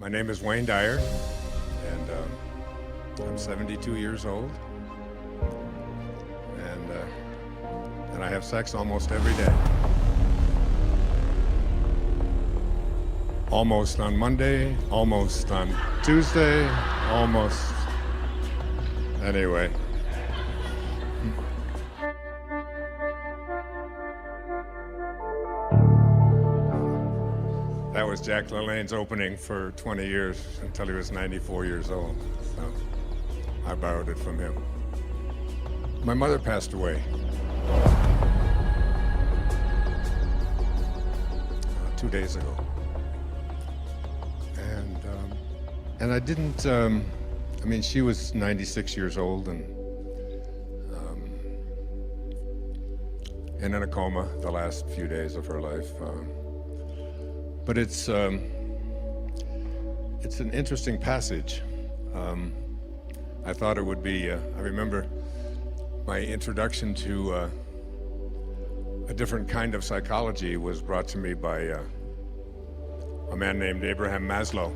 My name is Wayne Dyer, and I'm 72 years old, and I have sex almost every day. Almost on Monday, almost on Tuesday, almost. Anyway. That was Jack LaLanne's opening for 20 years until he was 94 years old. So I borrowed it from him. My mother passed away 2 days ago. And I didn't, she was 96 years old and in a coma the last few days of her life. But it's an interesting passage. I thought it would be, I remember my introduction to a different kind of psychology was brought to me by a man named Abraham Maslow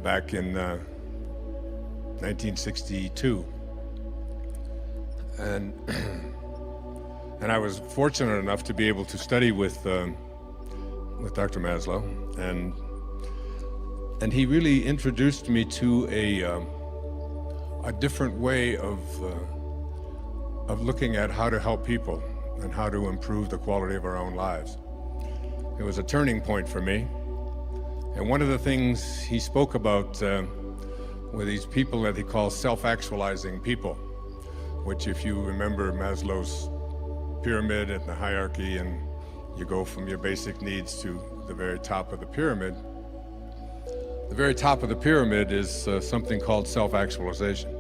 back in 1962. And I was fortunate enough to be able to study with Dr. Maslow, and he really introduced me to a different way of looking at how to help people and how to improve the quality of our own lives. It was a turning point for me, and one of the things he spoke about were these people that he calls self-actualizing people, which, if you remember Maslow's pyramid and the hierarchy, and you go from your basic needs to the very top of the pyramid. The very top of the pyramid is something called self-actualization.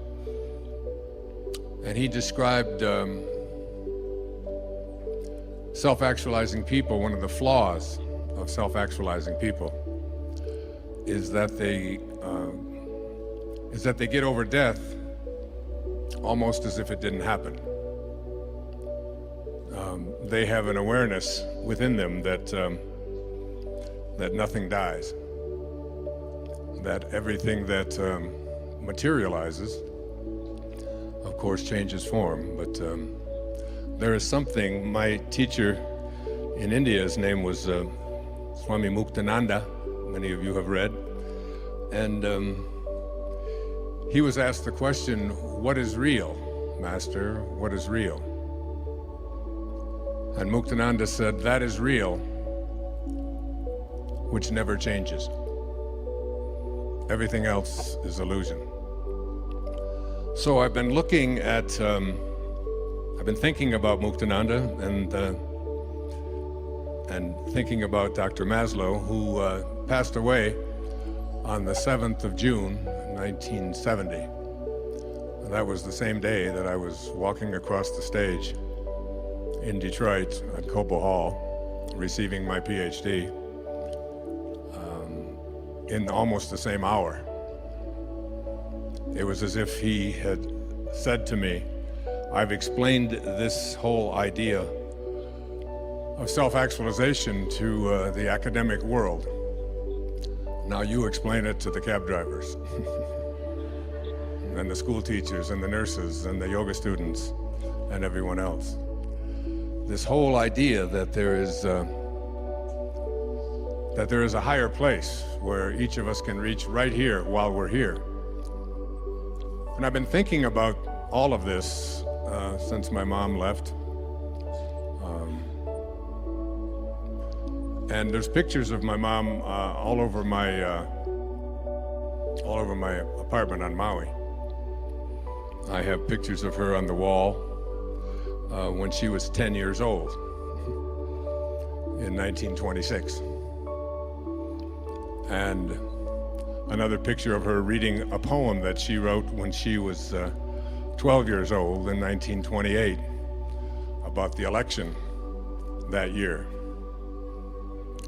And he described self-actualizing people. One of the flaws of self-actualizing people is that they get over death almost as if it didn't happen. They have an awareness within them that nothing dies, that everything that materializes, of course, changes form. But there is something. My teacher in India, his name was Swami Muktananda. Many of you have read, and he was asked the question, "What is real, Master? What is real?" And Muktananda said, "That is real, which never changes. Everything else is illusion." So I've been looking at, I've been thinking about Muktananda and thinking about Dr. Maslow, who passed away on the 7th of June, 1970. And that was the same day that I was walking across the stage in Detroit at Cobo Hall, receiving my PhD in almost the same hour. It was as if he had said to me, "I've explained this whole idea of self-actualization to the academic world. Now you explain it to the cab drivers and the school teachers and the nurses and the yoga students and everyone else. This whole idea that there is a higher place where each of us can reach right here while we're here." And I've been thinking about all of this since my mom left. And there's pictures of my mom all over my apartment on Maui. I have pictures of her on the wall when she was 10 years old in 1926. And another picture of her reading a poem that she wrote when she was 12 years old in 1928 about the election that year.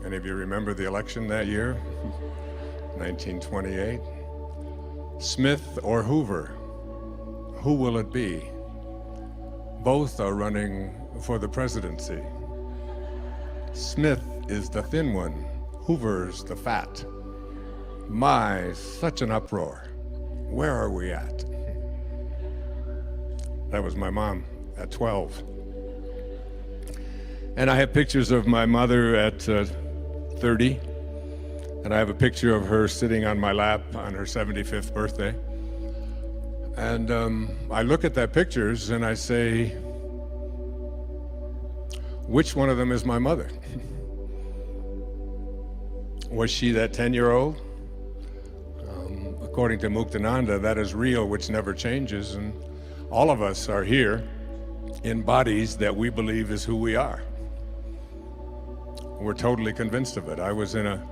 Any of you remember the election that year? 1928. Smith or Hoover? Who will it be? Both are running for the presidency. Smith is the thin one, Hoover's the fat. My, such an uproar. Where are we at? That was my mom at 12. And I have pictures of my mother at 30. And I have a picture of her sitting on my lap on her 75th birthday. And I look at that pictures and I say, which one of them is my mother? Was she that 10-year-old? According to Muktananda, that is real, which never changes. And all of us are here in bodies that we believe is who we are. We're totally convinced of it. I was in a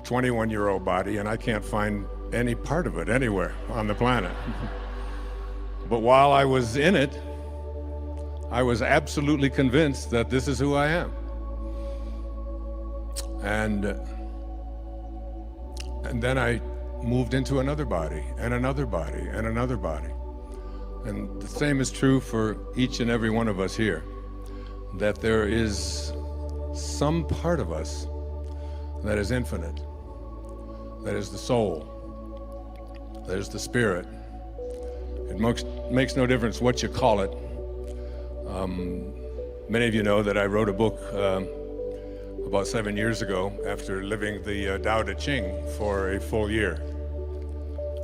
21-year-old body, and I can't find any part of it anywhere on the planet. But while I was in it, I was absolutely convinced that this is who I am. And then I moved into another body, and another body, and another body. And the same is true for each and every one of us here, that there is some part of us that is infinite, that is the soul, that is the spirit. It makes no difference what you call it. Many of you know that I wrote a book about 7 years ago after living the Tao Te Ching for a full year.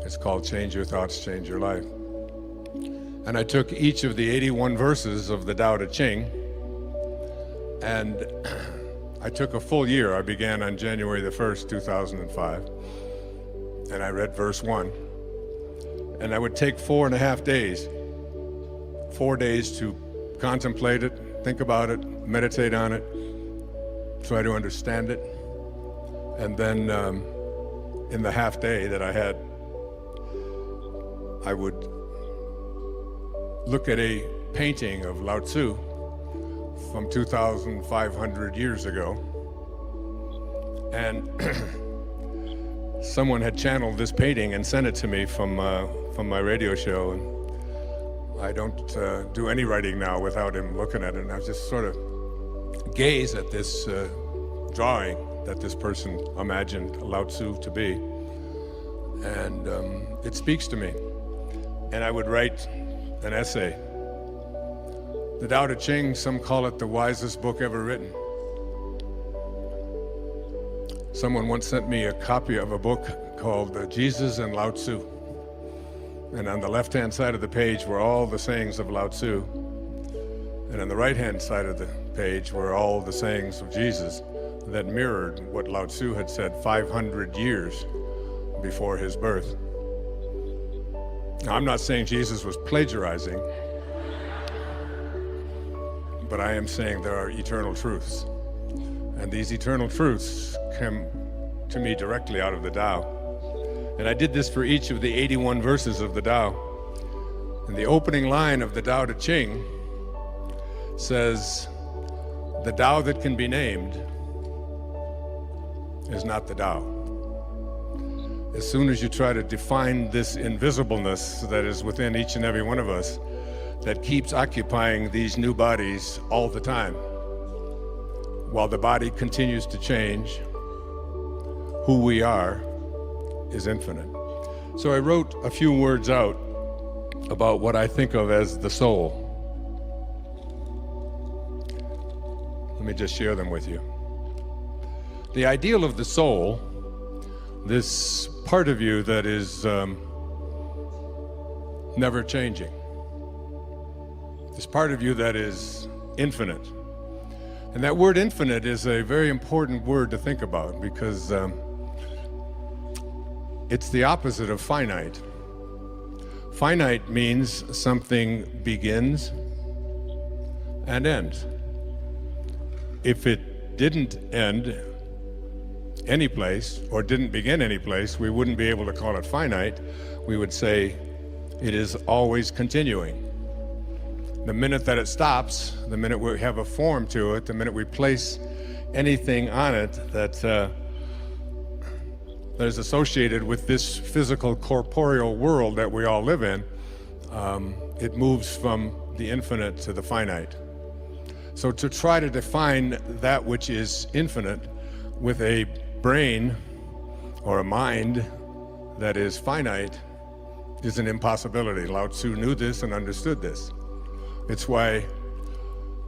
It's called Change Your Thoughts, Change Your Life. And I took each of the 81 verses of the Tao Te Ching, and I took a full year. I began on January the 1st, 2005, and I read verse 1. And I would take 4.5 days, 4 days to contemplate it, think about it, meditate on it, try to understand it. And then in the half day that I had, I would look at a painting of Lao Tzu from 2,500 years ago. And someone had channeled this painting and sent it to me from my radio show. And I don't do any writing now without him looking at it. And I just sort of gaze at this drawing that this person imagined Lao Tzu to be. And it speaks to me. And I would write an essay. The Tao Te Ching, some call it the wisest book ever written. Someone once sent me a copy of a book called Jesus and Lao Tzu. And on the left-hand side of the page were all the sayings of Lao Tzu. And on the right-hand side of the page were all the sayings of Jesus that mirrored what Lao Tzu had said 500 years before his birth. Now, I'm not saying Jesus was plagiarizing, but I am saying there are eternal truths. And these eternal truths come to me directly out of the Tao. And I did this for each of the 81 verses of the Tao. And the opening line of the Tao Te Ching says, "The Tao that can be named is not the Tao." As soon as you try to define this invisibleness that is within each and every one of us, that keeps occupying these new bodies all the time, while the body continues to change, who we are is infinite. So I wrote a few words out about what I think of as the soul. Let me just share them with you. The ideal of the soul, this part of you that is never changing, this part of you that is infinite. And that word infinite is a very important word to think about, because it's the opposite of finite. Finite means something begins and ends. If it didn't end any place or didn't begin any place, we wouldn't be able to call it finite. We would say it is always continuing. The minute that it stops, the minute we have a form to it, the minute we place anything on it that is associated with this physical corporeal world that we all live in, it moves from the infinite to the finite. So to try to define that which is infinite with a brain or a mind that is finite is an impossibility. Lao Tzu knew this and understood this. It's why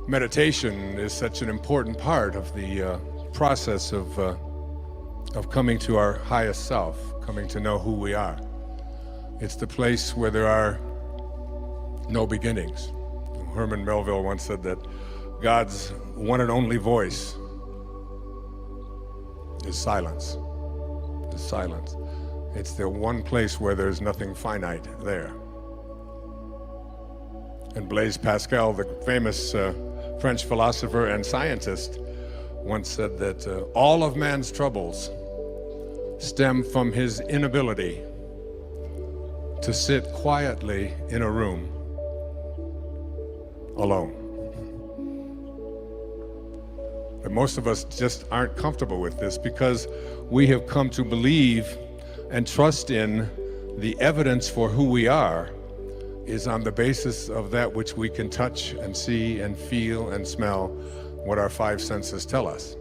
meditation is such an important part of the process of coming to our highest self, coming to know who we are. It's the place where there are no beginnings. Herman Melville once said that God's one and only voice is silence. Is silence. It's the one place where there's nothing finite there. And Blaise Pascal, the famous French philosopher and scientist, once said that all of man's troubles stem from his inability to sit quietly in a room alone. And most of us just aren't comfortable with this because we have come to believe and trust in the evidence for who we are is on the basis of that which we can touch and see and feel and smell, what our five senses tell us.